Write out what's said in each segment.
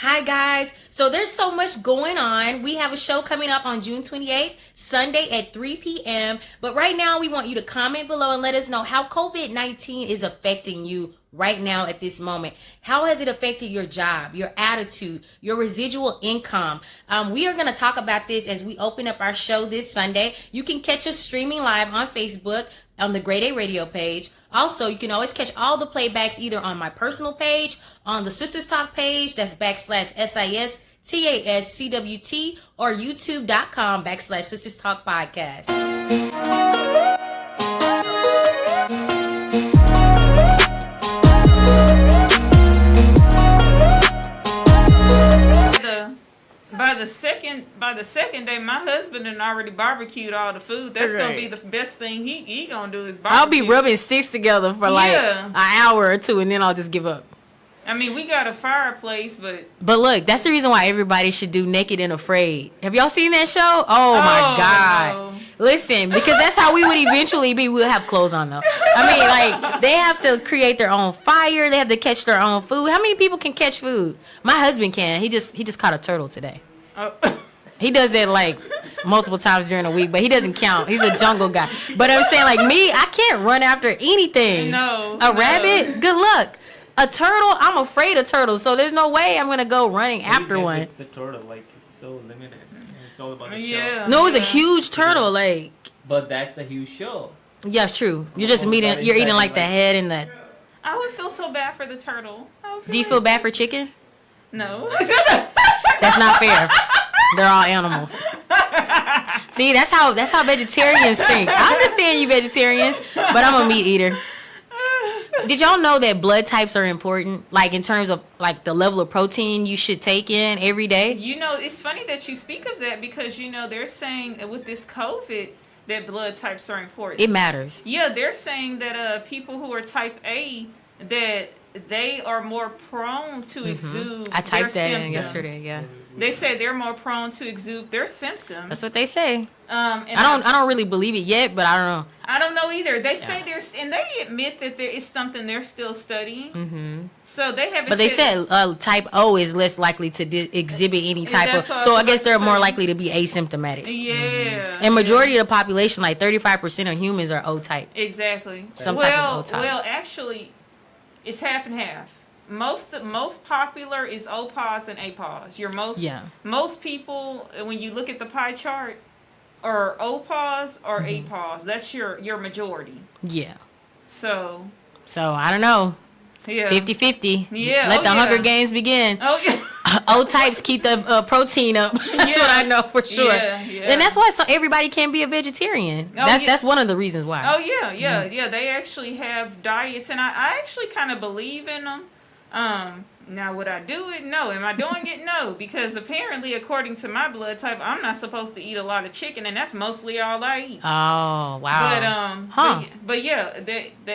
Hi guys. So there's so much going on. We have a show coming up on June 28th, Sunday at 3 p.m. But right now we want you to comment below and let us know how COVID-19 is affecting you right now at this moment. How has it affected your job, your attitude, your residual income? We are going to talk about this as we open up our show this Sunday. You can catch us streaming live on Facebook on the Grade A Radio page. Also, you can always catch all the playbacks either on my personal page, on the Sistas Talk page, that's /SISTASCWT, or youtube.com /Sistas Talk Podcast. By the second day, my husband had already barbecued all the food. That's gonna be the best thing he gonna do is barbecue. I'll be rubbing sticks together for like an hour or two, and then I'll just give up. I mean, we got a fireplace, but look, that's the reason why everybody should do Naked and Afraid. Have y'all seen that show? Oh my God. No. Listen, because that's how we would eventually be. We'll have clothes on though. I mean, like, they have to create their own fire. They have to catch their own food. How many people can catch food? My husband can. He just caught a turtle today. Oh. He does that like multiple times during the week, but he doesn't count. He's a jungle guy. But I'm saying, like, me, I can't run after anything. A rabbit? Good luck. A turtle? I'm afraid of turtles, so there's no way I'm gonna go running after one. The turtle, like, it's so limited. It's all about the show. No, it's a huge turtle, like. But that's a huge show. Yeah, true. You're just eating like the head and the. I would feel so bad for the turtle. Do you feel bad for chicken? No. That's not fair. They're all animals. See, that's how vegetarians think. I understand you vegetarians, but I'm a meat eater. Did y'all know that blood types are important? Like, in terms of like the level of protein you should take in every day? You know, it's funny that you speak of that because, you know, they're saying that with this COVID that blood types are important. It matters. Yeah, they're saying that people who are type A, that they are more prone to exude I typed that symptoms. in yesterday, yeah. They said they're more prone to exude their symptoms. That's what they say. And I don't really believe it yet, but I don't know. I don't know either. They say and they admit that there is something they're still studying. Mm-hmm. So they haven't. But they said type O is less likely to exhibit any type of. So I guess they're more likely to be asymptomatic. Yeah. And majority of the population, like 35% of humans, are O type. Exactly. Some type of O type. Well, actually, it's half and half. Most popular is O pos and A pos. Most people, when you look at the pie chart, are O pos or A pos. That's your majority. Yeah. So I don't know. Yeah. 50-50. Yeah. Let the Hunger Games begin. Oh yeah. O types keep the protein up. That's what I know for sure. Yeah. And that's why everybody can't be a vegetarian. That's one of the reasons why. Oh yeah. They actually have diets, and I actually kind of believe in them. Now would I do it? No. Am I doing it? No, because apparently, according to my blood type, I'm not supposed to eat a lot of chicken, and that's mostly all I eat. Oh wow. But yeah,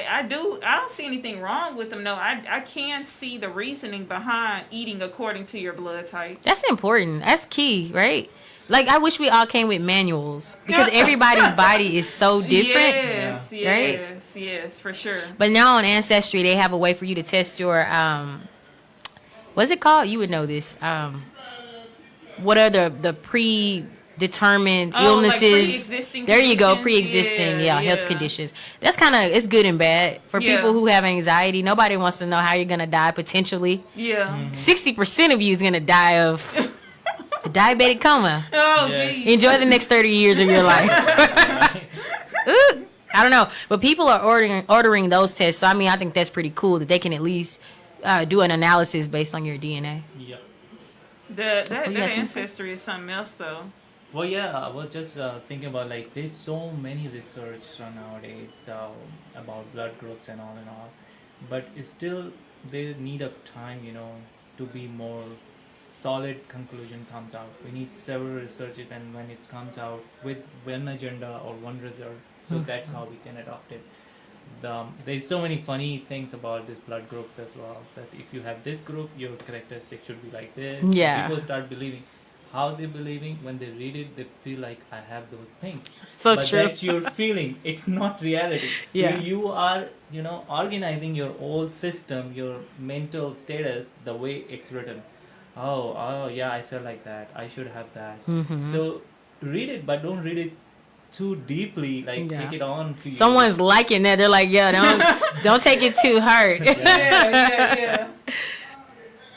I don't see anything wrong with them. No, I can see the reasoning behind eating according to your blood type. That's important. That's key, right? Like, I wish we all came with manuals because everybody's body is so different. Yes, for sure. But now on Ancestry, they have a way for you to test your what's it called? You would know this. What are the predetermined illnesses? Like there you go, pre-existing, health conditions. That's it's good and bad for people who have anxiety. Nobody wants to know how you're gonna die potentially. Yeah. 60% of you is gonna die of a diabetic coma. Oh, geez. Enjoy the next 30 years of your life. Ooh, I don't know, but people are ordering those tests. So I mean, I think that's pretty cool that they can at least do an analysis based on your DNA. Yep. That ancestry is something else, though. Well, yeah, I was just thinking about, like, there's so many research nowadays about blood groups and all. But it's still, they need of time, to be more solid conclusion comes out. We need several researches, and when it comes out with one agenda or one result, so that's how we can adopt it. There's so many funny things about these blood groups as well, that if you have this group, your characteristic should be like this. Yeah. People start believing. How they're believing, when they read it, they feel like I have those things. So but true. That's your feeling. It's not reality. Yeah. You are, organizing your whole system, your mental status, the way it's written. Oh, yeah, I feel like that. I should have that. Mm-hmm. So read it, but don't read it too deeply. Like Yeah. take it on to you. Someone's liking that. They're like, "Yeah, don't take it too hard." Yeah.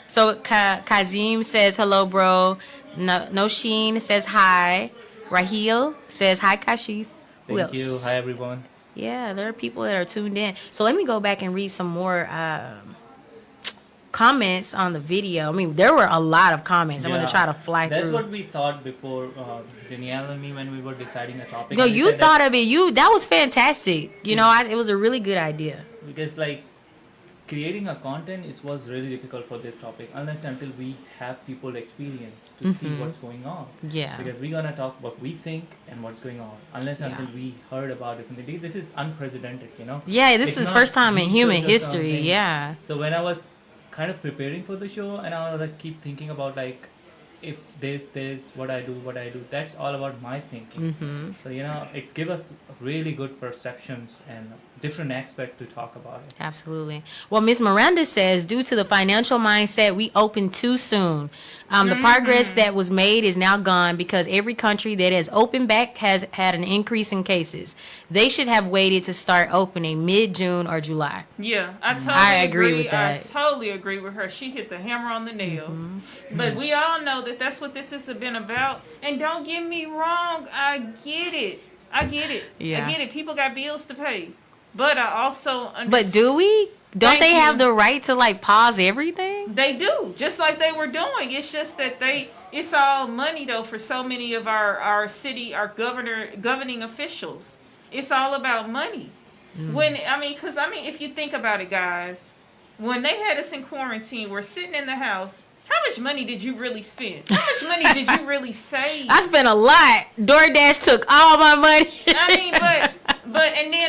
So Kazim says hello, bro. No Sheen says hi. Raheel says hi, Kashif. Who Thank else? you. Hi, everyone. Yeah, there are people that are tuned in. So let me go back and read some more comments on the video. I mean, there were a lot of comments. I'm going to try to fly That's through. what we thought before, Danielle and me, when we were deciding the topic. No, And we you said thought of it. That was fantastic. You know, it was a really good idea. because like creating a content was really difficult for this topic unless until we have people experience to see what's going on. Yeah. Because we're gonna talk what we think and what's going on. Unless until we heard about different things. This is unprecedented, you know. Yeah, this It's is not first time in human research or history. something. Yeah. So when I was kind of preparing for the show, and I was like keep thinking about like if this what I do, that's all about my thinking. Mm-hmm. So you know, it gives us really good perceptions and different aspect to talk about it. Absolutely. Well, Miss Miranda says, due to the financial mindset, we opened too soon. The progress that was made is now gone because every country that has opened back has had an increase in cases. They should have waited to start opening mid-June or July. Yeah, I totally I agree with that. I totally agree with her. She hit the hammer on the nail. But we all know that that's what this has been about. And don't get me wrong, I get it. Yeah. I get it. People got bills to pay. But I also understand. But do we? Don't Thank they you. have the right to like pause everything? They do, just like they were doing. It's just that it's all money though for so many of our governing officials. It's all about money. Because if you think about it, guys, when they had us in quarantine, we're sitting in the house. How much money did you really spend? How much money did you really save? I spent a lot. DoorDash took all my money.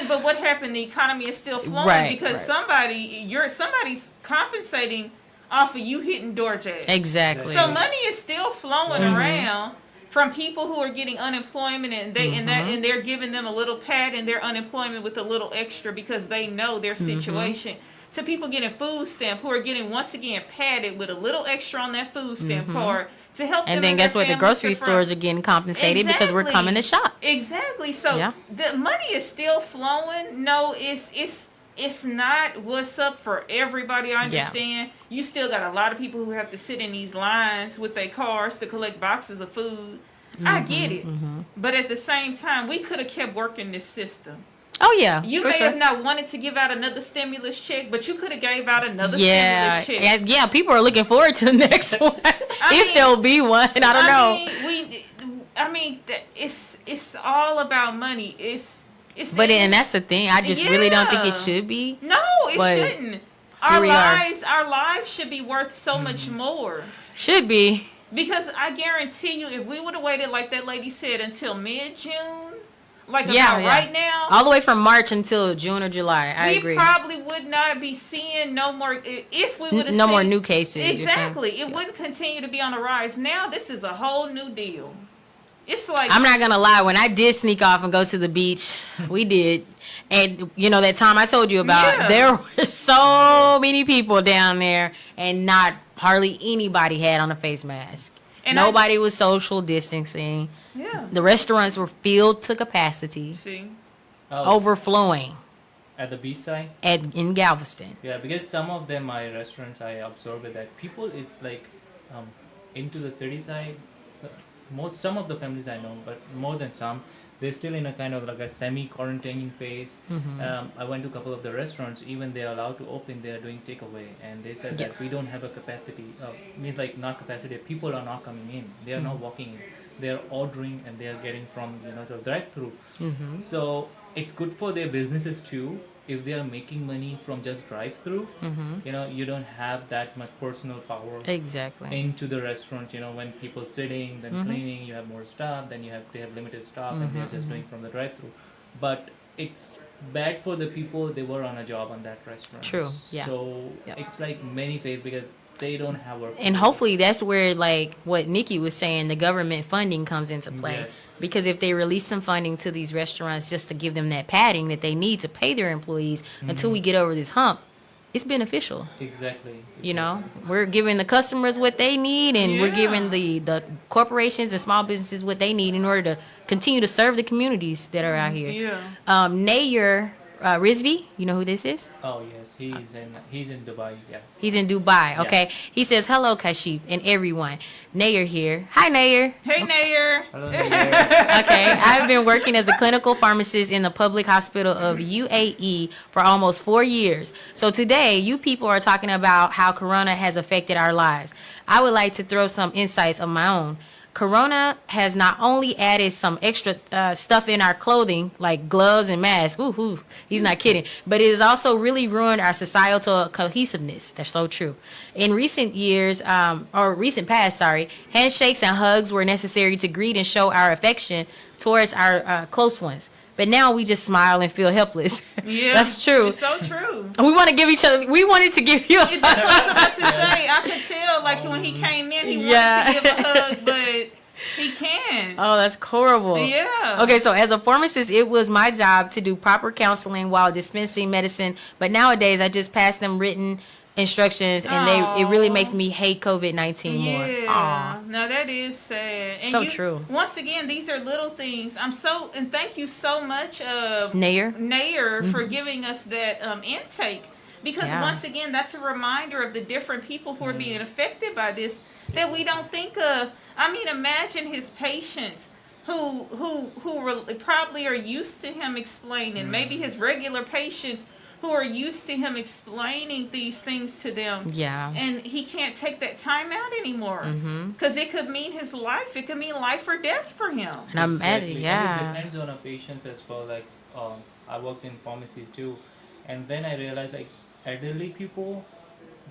But what happened? The economy is still flowing because somebody's compensating off of you hitting DoorDash. Exactly. So money is still flowing around from people who are getting unemployment, and they're giving them a little pad in their unemployment with a little extra because they know their situation. To people getting food stamp who are getting once again padded with a little extra on that food stamp card to help them. And then guess what? The grocery stores are getting compensated because we're coming to shop. Exactly. So the money is still flowing. No, it's not what's up for everybody. I understand. You still got a lot of people who have to sit in these lines with their cars to collect boxes of food. I get it. But at the same time, we could have kept working this system. Oh, yeah. You may have not wanted to give out another stimulus check, but you could have gave out another stimulus check. Yeah, people are looking forward to the next one. If there'll be one. I don't know. It's all about money. And that's the thing. I just really don't think it should be. No, it shouldn't. Our lives should be worth so much more. Should be. Because I guarantee you, if we would have waited, like that lady said, until mid-June, right now, all the way from March until June or July. I agree. We probably would not be seeing no more. If we would have no more new cases. Exactly, it wouldn't continue to be on the rise. Now this is a whole new deal. It's like, I'm not gonna lie. When I did sneak off and go to the beach, we did, and you know that time I told you about, there were so many people down there, and not hardly anybody had on a face mask. And nobody was social distancing. Yeah. The restaurants were filled to capacity. Overflowing. At the beach side? In Galveston. Yeah, because some of them, my restaurants, I observed that people is like into the city side. Some of the families I know, but more than some, they're still in a kind of like a semi-quarantining phase. I went to a couple of the restaurants, even they're allowed to open, they're doing takeaway. And they said that we don't have a capacity, not capacity, people are not coming in. They are not walking in. They're ordering and they're getting from, the drive-through. So it's good for their businesses too. If they are making money from just drive-through, you don't have that much personal power into the restaurant. When people sitting, then cleaning, you have more staff, then they have limited staff, and they're just doing from the drive-through. But it's bad for the people they were on a job on that restaurant. True. Yeah. So it's like many phases because they don't have work. And hopefully that's where, like what Nikki was saying, the government funding comes into play. Yes. Because if they release some funding to these restaurants just to give them that padding that they need to pay their employees until we get over this hump, it's beneficial. Exactly. You know, Exactly. we're giving the customers what they need, and we're giving Yeah. the corporations and small businesses what they need in order to continue to serve the communities that are out here. Yeah. Nayer Rizvi, you know who this is? Oh yes, he's in Dubai. Yeah. He's in Dubai. Yeah. Okay, he says hello, Kashif, and everyone. Nayer here. Hi, Nayer. Hey, Nayer. Hello, Nayer. Okay, I've been working as a clinical pharmacist in the public hospital of UAE for almost 4 years. So today, you people are talking about how Corona has affected our lives. I would like to throw some insights of my own. Corona has not only added some extra stuff in our clothing, like gloves and masks. Woo-hoo, he's not kidding. But it has also really ruined our societal cohesiveness. That's so true. In recent years, or recent past, sorry, handshakes and hugs were necessary to greet and show our affection towards our close ones. But now we just smile and feel helpless. Yeah. That's true. It's so true. We want to give each other. We wanted to give you. That's what I was about to say. I could tell, like, when he came in, he wanted to give a hug, but he can't. Oh, that's horrible. Yeah. Okay, so as a pharmacist, it was my job to do proper counseling while dispensing medicine. But nowadays, I just pass them written instructions, and it really makes me hate COVID-19 more. Yeah. Aw. No, that is sad. And So true. Once again, these are little things. And thank you so much, Nayer. for giving us that intake. Because Yeah. once again, that's a reminder of the different people who are being affected by this that we don't think of. I mean, imagine his patients who probably are used to him explaining. Maybe his regular patients who are used to him explaining these things to them. Yeah. And he can't take that time out anymore. Because it could mean his life. It could mean life or death for him. And I'm at it, Exactly. And yeah. it depends on our patients as well. Like, I worked in pharmacies too, and then I realized like elderly people,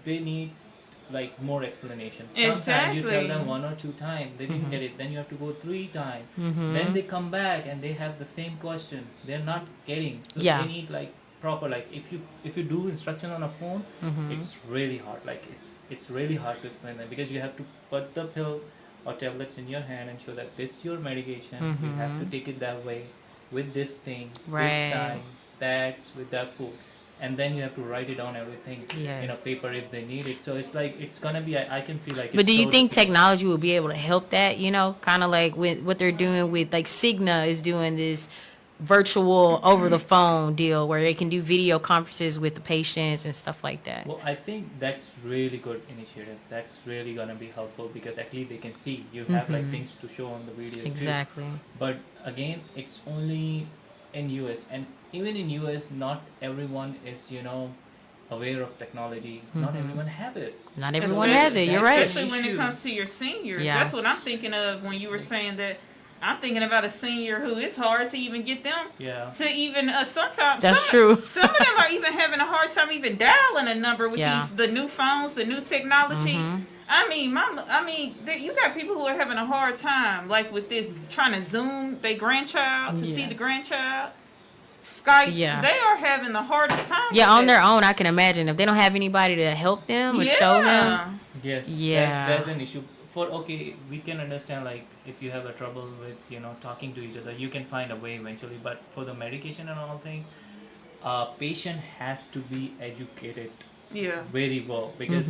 they need like more explanation. Sometimes you tell Exactly. them 1 or 2 times, they didn't get it. Then you have to go 3 times. Mm-hmm. Then they come back and they have the same question. They're not getting. So Yeah. they need like proper, like if you do instruction on a phone, Mm-hmm. it's really hard. Like it's really hard to explain them because you have to put the pill or tablets in your hand and show that this is your medication. You have to take it that way with this thing, Right. this time, that's with that food. And then you have to write it down everything in a Yes. paper if they need it. So it's like it's gonna be. I can feel like. But it's do you so think difficult. technology will be able to help that? You know, kind of like with what they're doing with, like, Cigna is doing this virtual over the phone deal where they can do video conferences with the patients and stuff like that. Well, I think that's really good initiative. That's really gonna be helpful because at least they can see you have like things to show on the videos. too. Exactly. But again, it's only in US, and even in US, not everyone is aware of technology. Not everyone have it. Not everyone has it. You're right. Especially when it Issue. comes to your seniors. Yeah. That's what I'm thinking of when you were saying that. I'm thinking about a senior who it's hard to even get them Yeah. to even sometimes. That's some, true. Some of them are even having a hard time even dialing a number with Yeah. the new phones, the new technology. Mhm. I mean, you got people who are having a hard time, like with this trying to Zoom their grandchild to see Yeah. the grandchild. Skype, Yeah. they are having the hardest time. Yeah, with on it. their own, I can imagine. If they don't have anybody to help them or show them. Yes. Yeah. That's an issue. Okay, we can understand like if you have a trouble with talking to each other, you can find a way eventually. But for the medication and all thing, patient has to be educated Yeah. very well because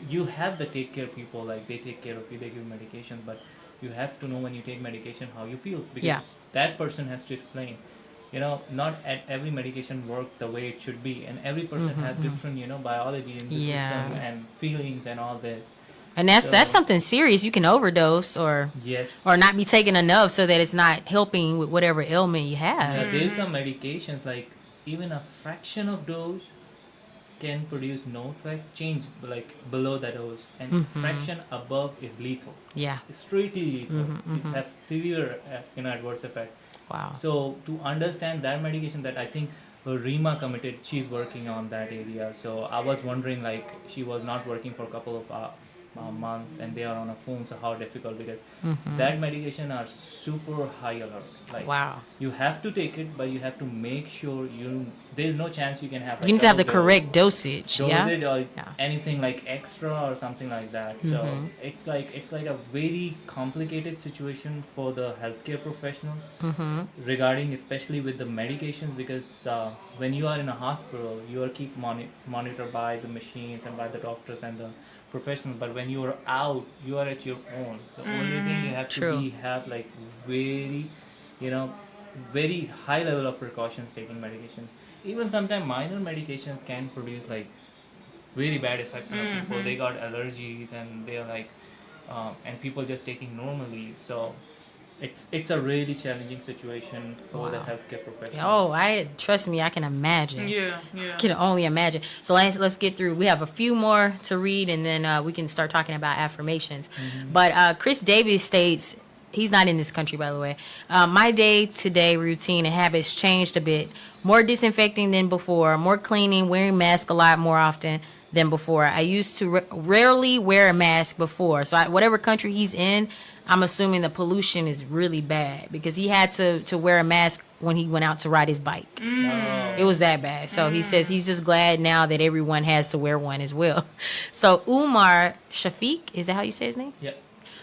you have the take care people, like they take care of you, they give medication, but you have to know when you take medication how you feel because Yeah. that person has to explain. Not at every medication work the way it should be, and every person has different biology in the Yeah. system and feelings and all this. And that's So- something serious. You can overdose or Yes. not be taking enough so that it's not helping with whatever ailment you have. Yeah, there's some medications like even a fraction of dose can produce no effect, change like below the dose, and fraction above is lethal. Yeah. It's strictly lethal. It's have severe adverse effect. Wow. So to understand that medication, that I think Rima committed, she's working on that area. So I was wondering, like, she was not working for a couple of a month and they are on a phone, so how difficult, because Mm-hmm. that medication are super high alert. Like Wow. you have to take it, but you have to make sure there's no chance you can have You need to have the double correct dosage. Yeah. dosage or Yeah. anything like extra or something like that. So it's like a very complicated situation for the healthcare professionals Mm-hmm. regarding, especially with the medications, because when you are in a hospital, you are keep monitored by the machines and by the doctors and the professionals. But when you are out, you are at your own. The only thing you have True. to have like very, you know, very high level of precautions taking medication. Even sometimes minor medications can produce like very bad effects on people. They got allergies and they're like, and people just taking normally. So it's a really challenging situation for the Wow. healthcare professionals. Oh, trust me, I can imagine. Yeah, yeah. I can only imagine. So let's get through. We have a few more to read, and then we can start talking about affirmations. But Chris Davis states, he's not in this country, by the way. My day-to-day routine and habits changed a bit. More disinfecting than before. More cleaning. Wearing masks a lot more often than before. I used to rarely wear a mask before. So whatever country he's in, I'm assuming the pollution is really bad because he had to wear a mask when he went out to ride his bike. It was that bad. So he says he's just glad now that everyone has to wear one as well. So Umar Shafiq, is that how you say his name? Yep.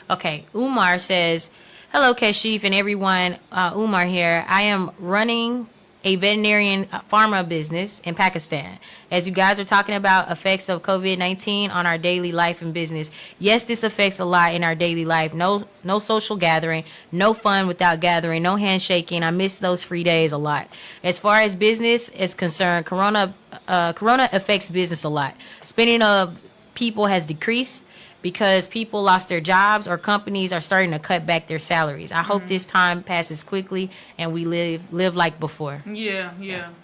Okay. Umar says, hello, Kashif and everyone. Umar here. I am running a veterinarian pharma business in Pakistan. As you guys are talking about effects of COVID-19 on our daily life and business, yes, this affects a lot in our daily life. No social gathering, no fun without gathering, no handshaking. I miss those free days a lot. As far as business is concerned, Corona affects business a lot. Spending of people has decreased because people lost their jobs or companies are starting to cut back their salaries. I hope this time passes quickly and we live like before. Yeah.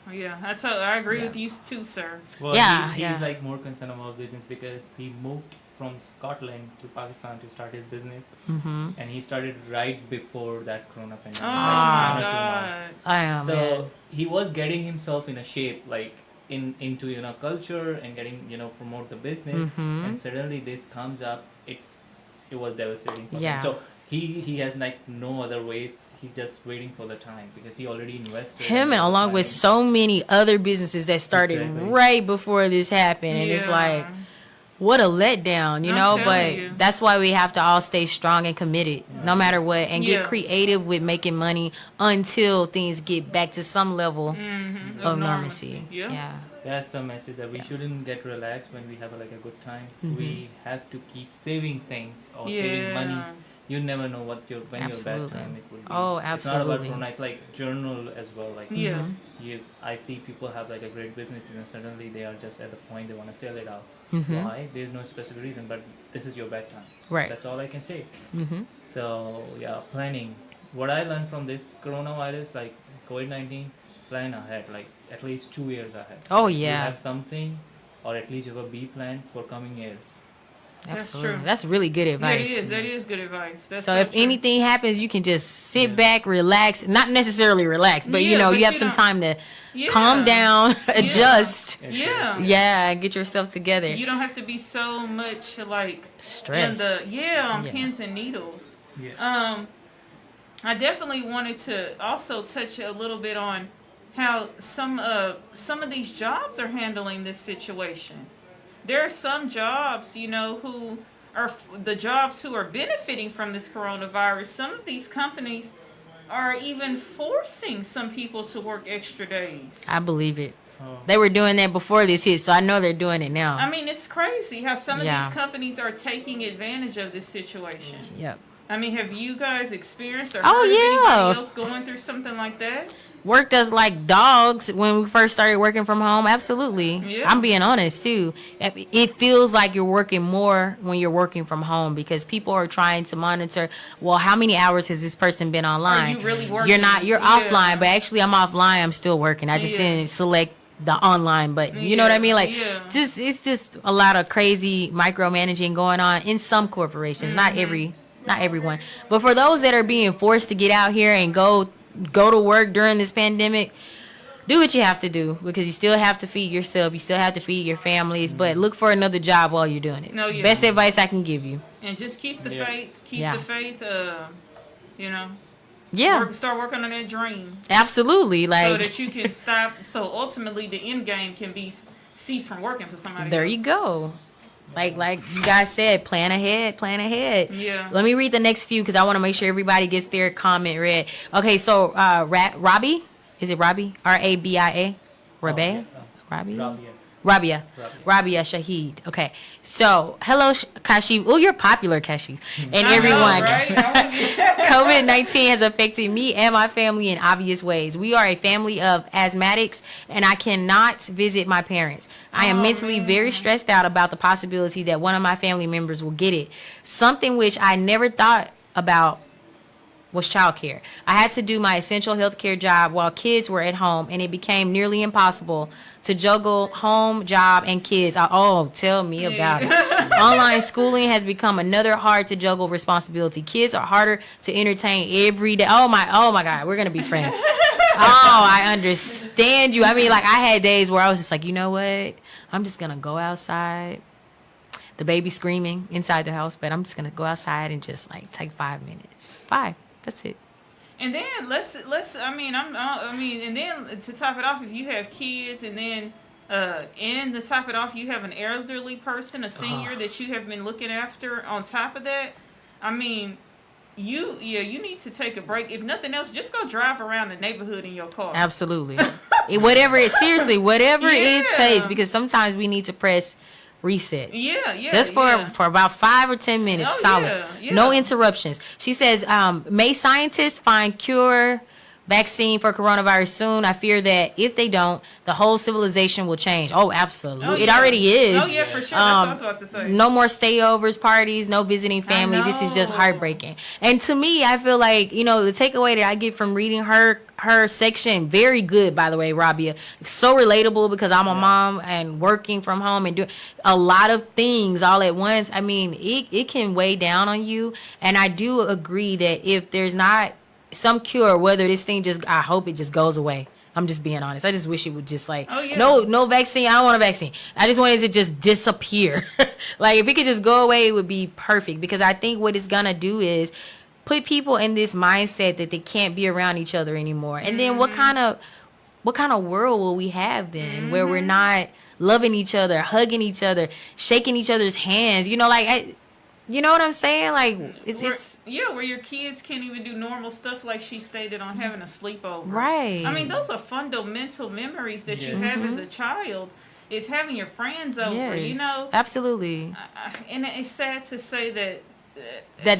I agree with you too, sir. Well, Yeah, he's yeah. like more concerned about business because he moved from Scotland to Pakistan to start his business, and he started right before that Corona pandemic. Oh like, my 1 or 2 months. God. I am, So man. he was getting himself in a shape, like into culture and getting promote the business, and suddenly this comes up. It was devastating for Yeah. him. So he has like no other ways. He's just waiting for the time because he already invested. Him and along with so many other businesses that started Exactly. right before this happened, and it's like, what a letdown, you I'm know. telling But you. that's why we have to all stay strong and committed, no matter what, and Yeah. get creative with making money until things get back to some level of normalcy. Yeah. That's the message, that we shouldn't get relaxed when we have like a good time. We have to keep saving things or saving money. You never know when your bad Absolutely. time it will be. Oh, It's not about absolutely. Corona, it's like journal as well. Like Yeah. I see people have like a great business and suddenly they are just at the point they want to sell it out. Mhm. Why? There's no specific reason, but this is your bad time. Right. That's all I can say. Mm-hmm. So yeah, planning. What I learned from this coronavirus, like COVID-19, plan ahead, like at least 2 years ahead. Oh, Like, you yeah. have something, or at least you have a B plan for coming years. That's Absolutely. true. That's really good advice. That is good advice. That's So if true. anything happens, you can just sit Yeah. back, relax. Not necessarily relax, but Yeah, but you have you some don't- time to Yeah. calm down, adjust. Yeah. Yeah, get yourself together. You don't have to be so much like Stressed. on Yeah. pins and needles. Yeah. I definitely wanted to also touch a little bit on how some of these jobs are handling this situation. There are some jobs, who are the jobs who are benefiting from this coronavirus. Some of these companies are even forcing some people to work extra days. I believe it. Oh. They were doing that before this hit, so I know they're doing it now. I mean, it's crazy how some of Yeah. these companies are taking advantage of this situation. Yep. I mean, have you guys experienced or Oh, heard of yeah. anybody else going through something like that? Worked us like dogs when we first started working from home. Absolutely. Yeah. I'm being honest too. It feels like you're working more when you're working from home because people are trying to monitor, well, how many hours has this person been online? Are you really working? You're Yeah. offline, but actually I'm offline. I'm still working. I just Yeah. didn't select the online button. You know what I mean? Like, Yeah. it's just a lot of crazy micromanaging going on in some corporations. Not everyone, but for those that are being forced to get out here and go to work during this pandemic, do what you have to do because you still have to feed yourself. You still have to feed your families. But look for another job while you're doing it. No, yeah. Best advice I can give you. And just keep the faith. Keep Yeah. the faith. You know. Yeah. Start working on that dream. Absolutely. Like so that you can stop. So ultimately, the end game can be cease from working for somebody. there else. you go. Like you guys said, plan ahead. Yeah. Let me read the next few because I want to make sure everybody gets their comment read. Okay, so Robbie, is it Robbie? Rabia? Rabia? Rabia. Rabia Shahid. Okay, so hello Kashif. Oh, you're popular, Kashif, and I everyone. know, right? COVID-19 has affected me and my family in obvious ways. We are a family of asthmatics, and I cannot visit my parents. I am mentally very stressed out about the possibility that one of my family members will get it. Something which I never thought about was childcare. I had to do my essential healthcare job while kids were at home, and it became nearly impossible to juggle home, job, and kids. Tell me about it. Online schooling has become another hard to juggle responsibility. Kids are harder to entertain every day. Oh my God, we're gonna be friends. I understand you. I mean, like I had days where I was just like, you know what? I'm just gonna go outside. The baby's screaming inside the house, but I'm just gonna go outside and just like take 5 minutes. 5. That's it. And then let's and then to top it off, if you have kids, and then and to top it off, you have an elderly person, a senior that you have been looking after. On top of that, I mean, you need to take a break. If nothing else, just go drive around the neighborhood in your car. Absolutely. Whatever it takes, because sometimes we need to press reset. Just for about 5 or 10 minutes, solid. Yeah. No interruptions. She says, may scientists find cure vaccine for coronavirus soon? I fear that if they don't, the whole civilization will change. Oh, absolutely. It already is. Oh, yeah, for sure. That's what I was about to say. No more stayovers, parties, no visiting family. This is just heartbreaking. And to me, I feel like, the takeaway that I get from reading her section, very good, by the way, Rabia. So relatable because I'm a mom and working from home and doing a lot of things all at once. I mean, it can weigh down on you. And I do agree that if there's not some cure, whether this thing I hope it just goes away. I'm just being honest. I just wish it would just no vaccine. I don't want a vaccine. I just want it to just disappear. Like if it could just go away, it would be perfect, because I think what it's gonna do is put people in this mindset that they can't be around each other anymore. And then what kind of world will we have then where we're not loving each other, hugging each other, shaking each other's hands? You know what I'm saying? Like where your kids can't even do normal stuff like she stated on having a sleepover. Right. I mean, those are fundamental memories that you have as a child. Is having your friends over, Absolutely. And it's sad to say that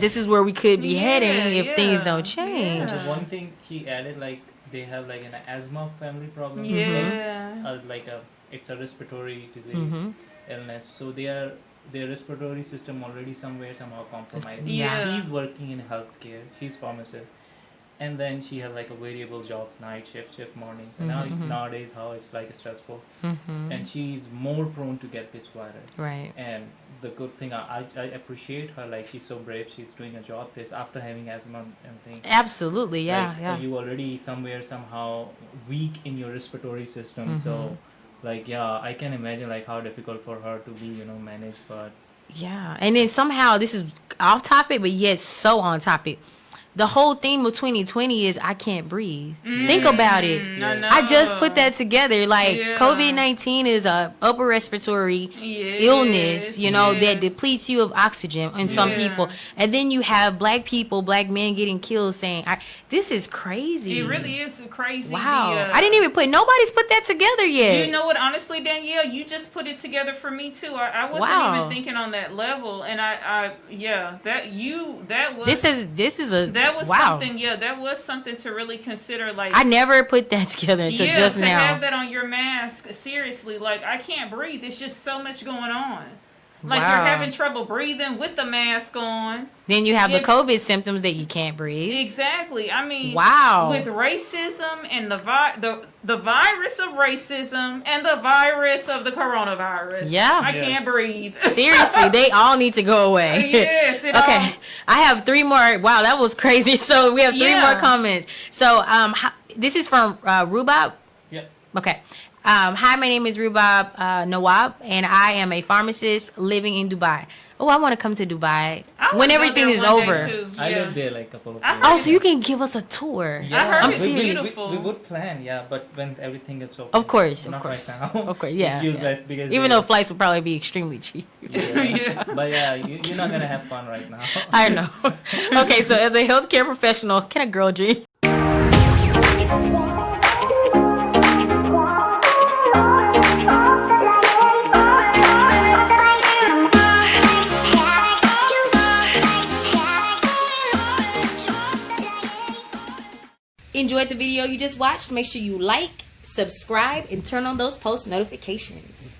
this is where we could be heading if things don't change. Yeah. One thing she added, like they have like an asthma family problem. It's a respiratory disease illness. So their respiratory system already somehow compromised. Yeah. She's working in healthcare. She's pharmacist. And then she had like a variable jobs, night shift mornings. And nowadays how it's like stressful. And she's more prone to get this virus. Right. And the good thing, I appreciate her, like she's so brave, she's doing a job this after having asthma and things. Absolutely, yeah. You already somehow weak in your respiratory system. So I can imagine like how difficult for her to be, managed, but yeah. And then somehow this is off topic, but yet so on topic. The whole theme of 2020 is I can't breathe. Think about it. I just put that together. Like COVID-19 is a upper respiratory illness, that depletes you of oxygen in some people. And then you have black men getting killed saying, this is crazy. It really is crazy. Wow. I didn't even nobody's put that together yet. You know what? Honestly, Danielle, you just put it together for me too. I wasn't even thinking on that level. And that was something. Yeah, that was something to really consider. Like I never put that together until just now. To have that on your mask, seriously, like I can't breathe. There's just so much going on. Like you're having trouble breathing with the mask on. Then you have the COVID symptoms that you can't breathe. Exactly. I mean, with racism and the virus of racism and the virus of the coronavirus. Yeah. I can't breathe. Seriously, they all need to go away. Yes. Okay. I have 3 more. Wow, that was crazy. So we have 3 more comments. So this is from Rubab. Yeah. Okay. Hi, my name is Rubab Nawab, and I am a pharmacist living in Dubai. Oh, I want to come to Dubai I when wanna go everything there is one day, over. too. I Yeah. lived there like a couple of I years. heard Oh, so you can give us a tour. Yeah, heard I'm it's serious. beautiful. We would plan, yeah, but when everything is open. Of course, not of course. Right now. Of course, yeah. It's useless yeah. because Even though flights would probably be extremely cheap. yeah. Yeah. But yeah, you're not gonna have fun right now. I know. Okay, so as a healthcare professional, can a girl dream? Enjoyed the video you just watched? Make sure you like, subscribe, and turn on those post notifications.